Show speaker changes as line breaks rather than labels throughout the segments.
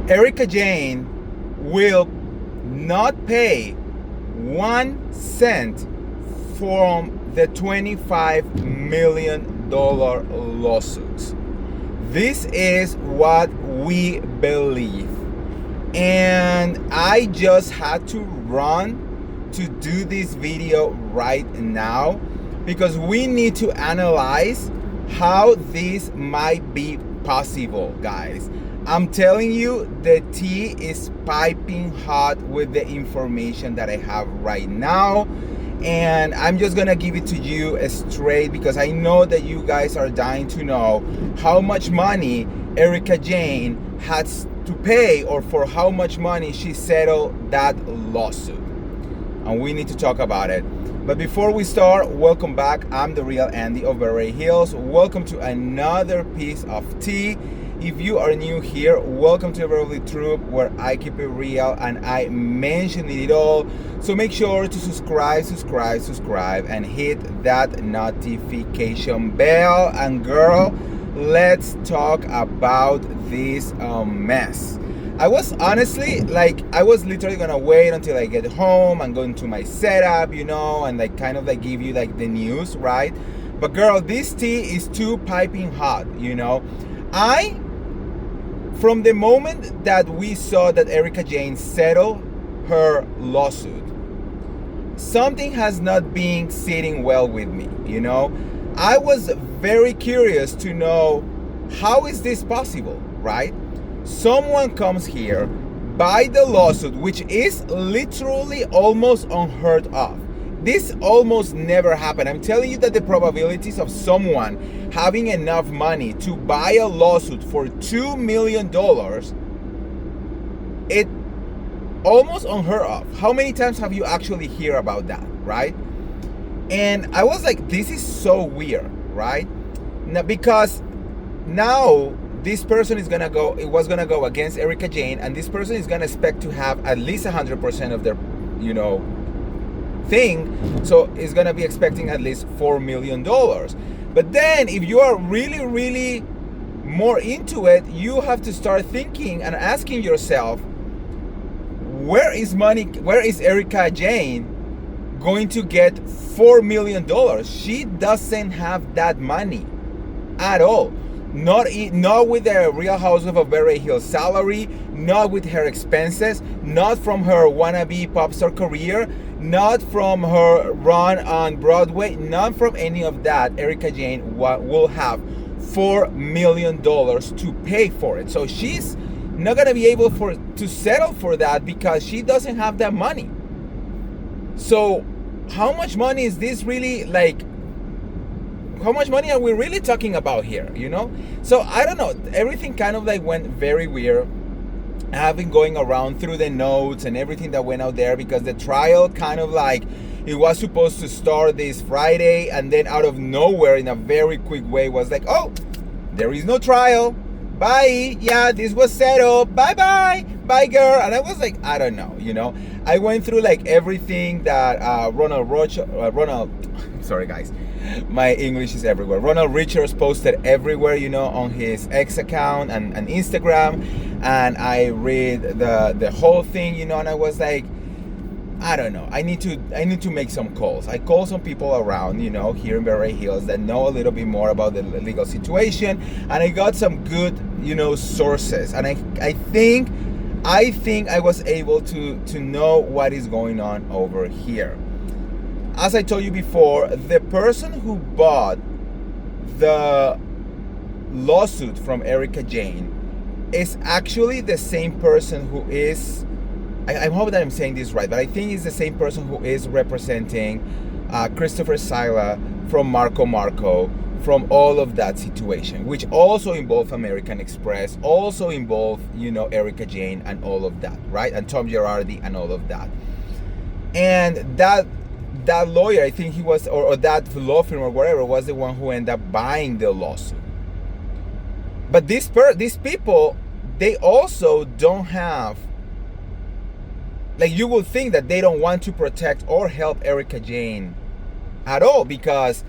Erika Jayne will not pay 1 cent from the $25 million lawsuits. This is what we believe. And I just had to run to do this video right now because we need to analyze how this might be possible, guys. I'm telling you, the tea is piping hot with the information that I have right now. And I'm just gonna give it to you straight because I know that you guys are dying to know how much money Erika Jayne has to pay, or for how much money she settled that lawsuit. And we need to talk about it. But before we start, welcome back. I'm the real Andy of Beverly Hills. Welcome to another piece of tea. If you are new here, welcome to the Beverly Troop, where I keep it real and I mention it all. So make sure to subscribe, and hit that notification bell. And girl, let's talk about this mess. I was honestly, I was literally gonna wait until I get home and go into my setup, and kind of give you the news, right? But girl, this tea is too piping hot, From the moment that we saw that Erika Jayne settled her lawsuit, something has not been sitting well with me, I was very curious to know, how is this possible, right? Someone comes here by the lawsuit, which is literally almost unheard of. This almost never happened. I'm telling you that the probabilities of someone having enough money to buy a lawsuit for $2 million, it almost unheard of. How many times have you actually hear about that, right? And I was like, this is so weird, right? Now, because now this person is gonna go, it was gonna go against Erika Jayne, and this person is gonna expect to have at least 100% of their, thing. So it's gonna be expecting at least $4 million. But then if you are really, really more into it, you have to start thinking and asking yourself, where is Erika Jayne going to get $4 million? She doesn't have that money at all. Not with the Real Housewives of Beverly Hills salary, not with her expenses, not from her wannabe pop star career, not from her run on Broadway, not from any of that. Erika Jayne will have $4 million to pay for it. So she's not gonna be able to settle for that because she doesn't have that money. So how much money is this really how much money are we really talking about here, So I don't know, everything kind of went very weird. I have been going around through the notes and everything that went out there because the trial kind of it was supposed to start this Friday, and then out of nowhere in a very quick way was oh, there is no trial. Bye. Yeah, this was settled. Bye girl. And I was I don't know, I went through everything that sorry guys, my English is everywhere. Ronald Richards posted everywhere, on his X account and Instagram, and I read the whole thing, and I was I don't know. I need to make some calls. I called some people around, here in Beverly Hills that know a little bit more about the legal situation, and I got some good, sources, and I think I was able to know what is going on over here. As I told you before, the person who bought the lawsuit from Erika Jayne is actually the same person who is, I hope that I'm saying this right, but I think it's the same person who is representing Christopher Sila from Marco, from all of that situation, which also involved American Express, also involved, Erika Jayne and all of that, right? And Tom Girardi and all of that. And that lawyer, I think he was, or that law firm or whatever, was the one who ended up buying the lawsuit. But these people, they also don't have, you would think that they don't want to protect or help Erika Jayne at all, because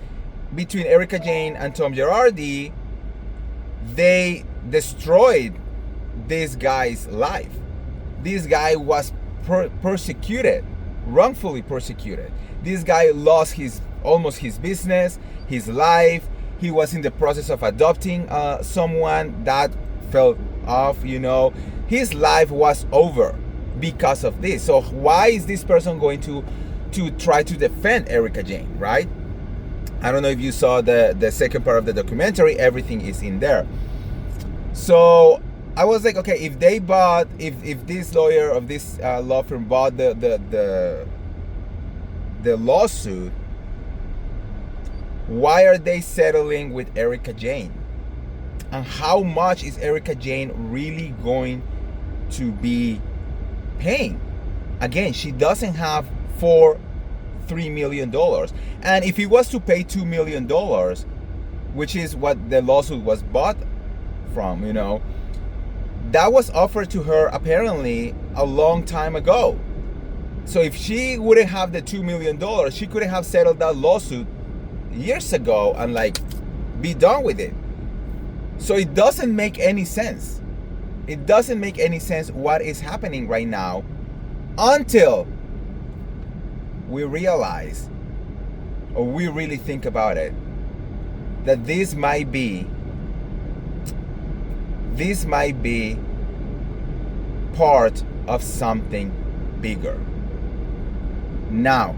between Erika Jayne and Tom Girardi, they destroyed this guy's life. This guy was persecuted, wrongfully persecuted. This guy lost almost his business, his life. He was in the process of adopting someone that fell off, His life was over because of this. So why is this person going to try to defend Erika Jayne, right? I don't know if you saw the second part of the documentary. Everything is in there. So I was like, okay, if this lawyer of this law firm bought the lawsuit, why are they settling with Erika Jayne? And how much is Erika Jayne really going to be paying? Again, she doesn't have $3 million. And if he was to pay $2 million, which is what the lawsuit was bought from, that was offered to her apparently a long time ago. So if she wouldn't have the $2 million, she couldn't have settled that lawsuit years ago and be done with it. So it doesn't make any sense. It doesn't make any sense what is happening right now until we realize, or we really think about it, that this might be part of something bigger. Now,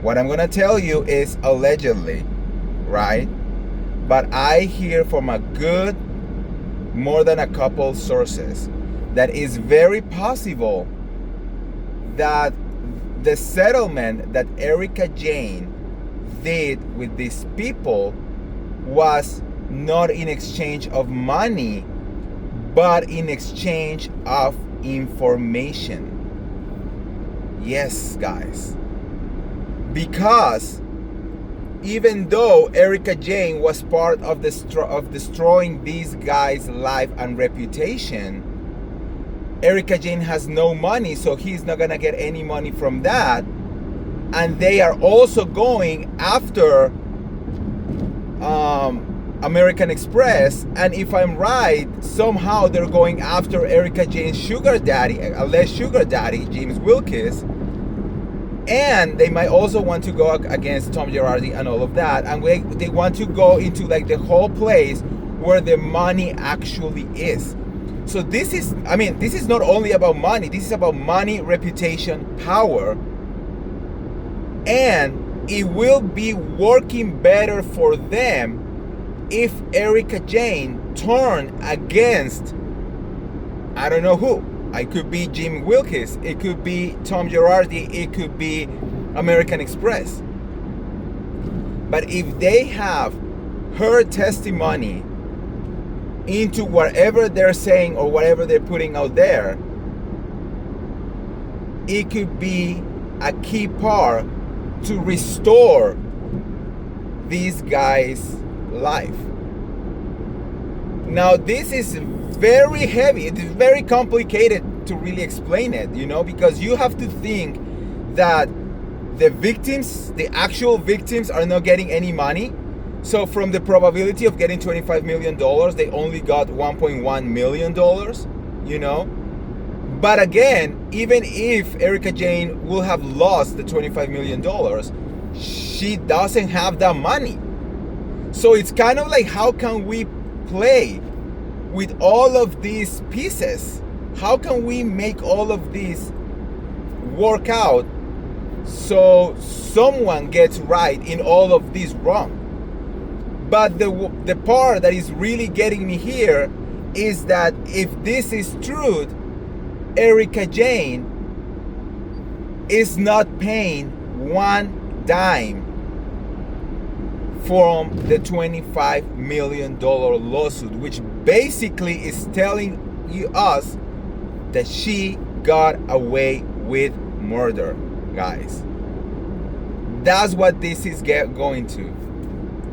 what I'm gonna tell you is allegedly, right? But I hear from more than a couple sources that it's very possible that the settlement that Erika Jayne did with these people was not in exchange of money, but in exchange of information. Yes, guys. Because even though Erika Jayne was part of destroying these guys' life and reputation, Erika Jayne has no money, so he's not gonna get any money from that. And they are also going after American Express, and if I'm right, somehow they're going after Erika Jayne's sugar daddy, alleged sugar daddy, James Wilkes. And they might also want to go against Tom Girardi and all of that. And they want to go into the whole place where the money actually is. So this is not only about money. This is about money, reputation, power. And it will be working better for them if Erika Jayne turn against, I don't know who. It could be Jim Wilkes, it could be Tom Girardi, it could be American Express. But if they have her testimony into whatever they're saying or whatever they're putting out there, it could be a key part to restore these guys' life. Now, this is very heavy. It is very complicated to really explain it, because you have to think that the actual victims are not getting any money. So from the probability of getting $25 million, they only got $1.1 million, But again, even if Erika Jayne will have lost the $25 million, she doesn't have that money. So it's kind of like, how can we play with all of these pieces? How can we make all of these work out so someone gets right in all of this wrong? But the part that is really getting me here is that if this is true, Erika Jayne is not paying one dime from the $25 million lawsuit, which basically is telling us that she got away with murder, guys. That's what this is going to.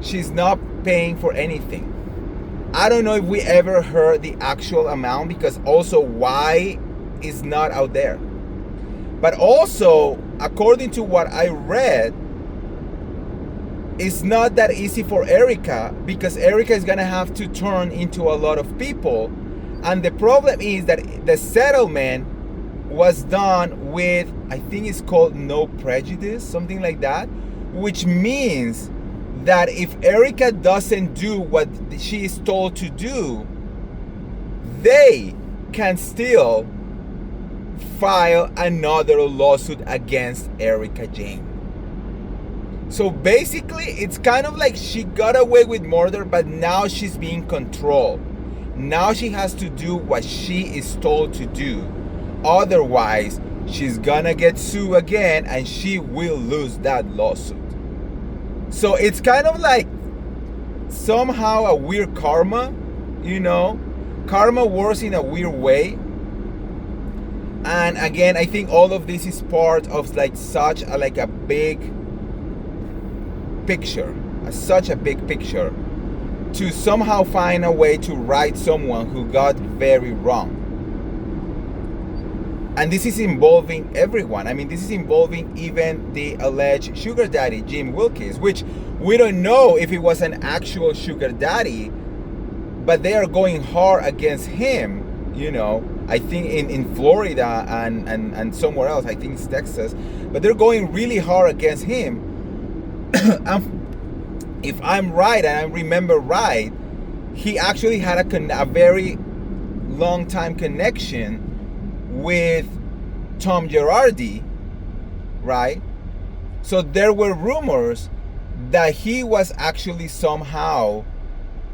She's not paying for anything. I don't know if we ever heard the actual amount, because also why is not out there. But also, according to what I read, it's not that easy for Erika, because Erika is gonna have to turn into a lot of people, And the problem is that the settlement was done with, I think it's called no prejudice, something like that, which means that if Erika doesn't do what she is told to do, they can still file another lawsuit against Erika Jayne. So basically, it's kind of like she got away with murder, but now she's being controlled. Now she has to do what she is told to do. Otherwise, she's gonna get sued again and she will lose that lawsuit. So it's kind of like somehow a weird karma, you know? Karma works in a weird way. And again, I think all of this is part of like such a like a big picture, such a big picture, to somehow find a way to right someone who got very wrong. And this is involving everyone. I mean, this is involving even the alleged sugar daddy, Jim Wilkes, which we don't know if it was an actual sugar daddy, but they are going hard against him, you know. I think in Florida and somewhere else, I think it's Texas, but they're going really hard against him. If I'm right and I remember right, he actually had a very long time connection with Tom Girardi, right? So there were rumors that he was actually somehow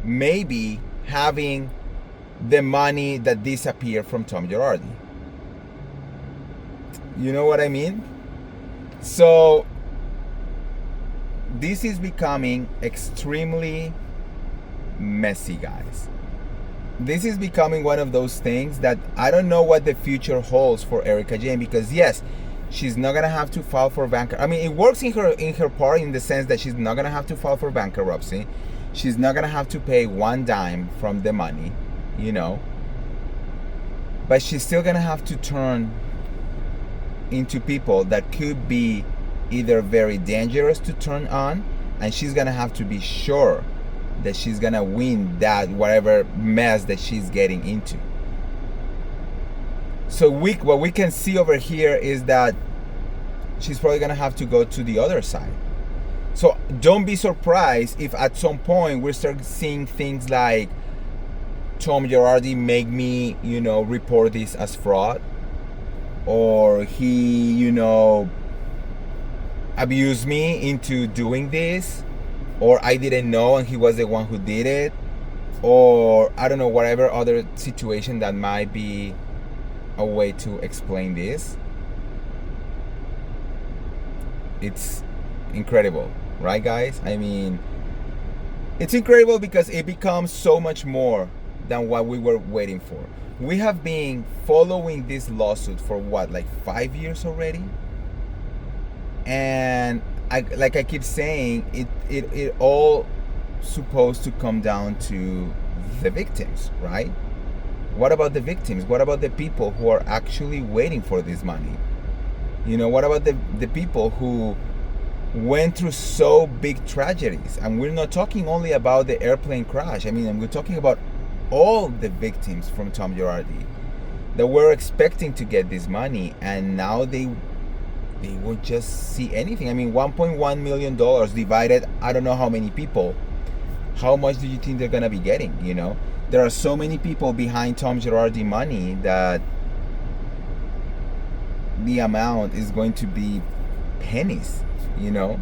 maybe having the money that disappeared from Tom Girardi. You know what I mean? So this is becoming extremely messy, guys. This is becoming one of those things that I don't know what the future holds for Erika Jayne, because yes, she's not gonna have to file for bankruptcy. I mean, it works in her part in the sense that she's not gonna have to file for bankruptcy. She's not gonna have to pay one dime from the money, you know. But she's still gonna have to turn into people that could be either very dangerous to turn on, and she's gonna have to be sure that she's gonna win that whatever mess that she's getting into. So what we can see over here is that she's probably gonna have to go to the other side. So don't be surprised if at some point we start seeing things like Tom Girardi make me, you know, report this as fraud, or he, you know, abused me into doing this, or I didn't know and he was the one who did it, or I don't know, whatever other situation that might be a way to explain this. It's incredible, right, guys? I mean, it's incredible because it becomes so much more than what we were waiting for. We have been following this lawsuit for what, like 5 years already? And like I keep saying, it all supposed to come down to the victims, right? What about the victims? What about the people who are actually waiting for this money? You know, what about the people who went through so big tragedies? And we're not talking only about the airplane crash. I mean, we're talking about all the victims from Tom Girardi that were expecting to get this money, and now they won't just see anything. I mean, $1.1 million divided, I don't know how many people. How much do you think they're gonna be getting, you know? There are so many people behind Tom Girardi money that the amount is going to be pennies, you know?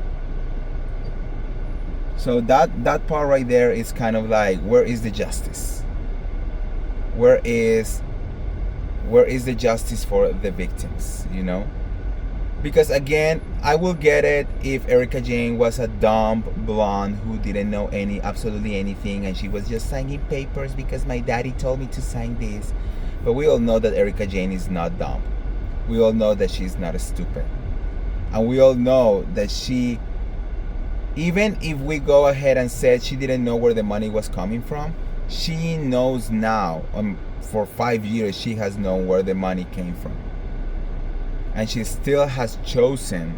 So that part right there is kind of like, where is the justice? Where is the justice for the victims, you know? Because again, I will get it if Erika Jayne was a dumb blonde who didn't know absolutely anything, and she was just signing papers because my daddy told me to sign this. But we all know that Erika Jayne is not dumb. We all know that she's not stupid. And we all know that she, even if we go ahead and said she didn't know where the money was coming from, she knows now. For 5 years, she has known where the money came from. And she still has chosen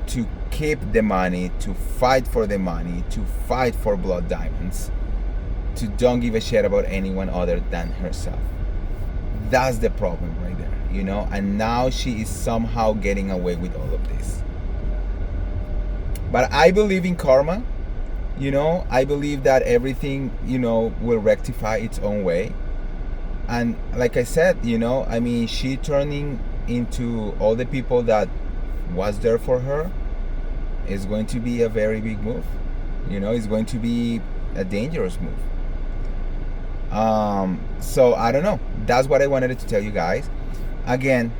to keep the money, to fight for the money, to fight for blood diamonds. to don't give a shit about anyone other than herself. That's the problem right there, you know. And now she is somehow getting away with all of this. But I believe in karma, you know. I believe that everything, you know, will rectify its own way. And like I said, you know, I mean, she turning into all the people that was there for her is going to be a very big move. You know, it's going to be a dangerous move. So I don't know. That's what I wanted to tell you guys. Again,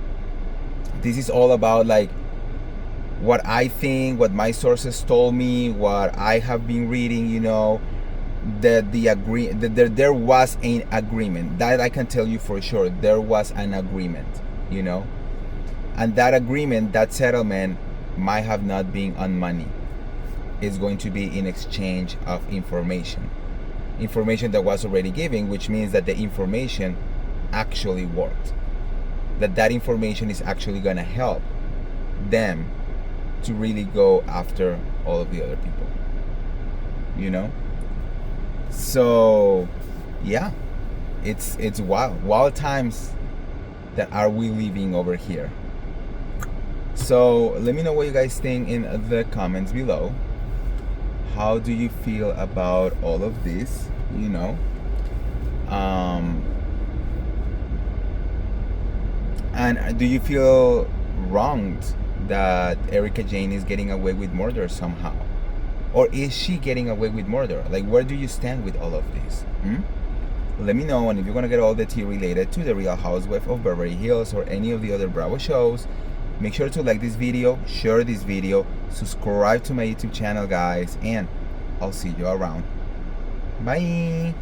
this is all about like what I think, what my sources told me, what I have been reading, you know, that there was an agreement. That I can tell you for sure. There was an agreement, you know. And that agreement, that settlement might have not been on money. It's going to be in exchange of information. Information that was already given, which means that the information actually worked. That information is actually going to help them to really go after all of the other people. You know? So, yeah. It's wild times that are we living over here. So let me know what you guys think in the comments below. How do you feel about all of this, you know? And do you feel wronged that Erika Jayne is getting away with murder somehow? Or is she getting away with murder? Like, where do you stand with all of this? Let me know. And if you want to get all the tea related to the Real Housewife of Beverly Hills or any of the other Bravo shows, make sure to like this video, share this video, subscribe to my YouTube channel, guys, and I'll see you around. Bye.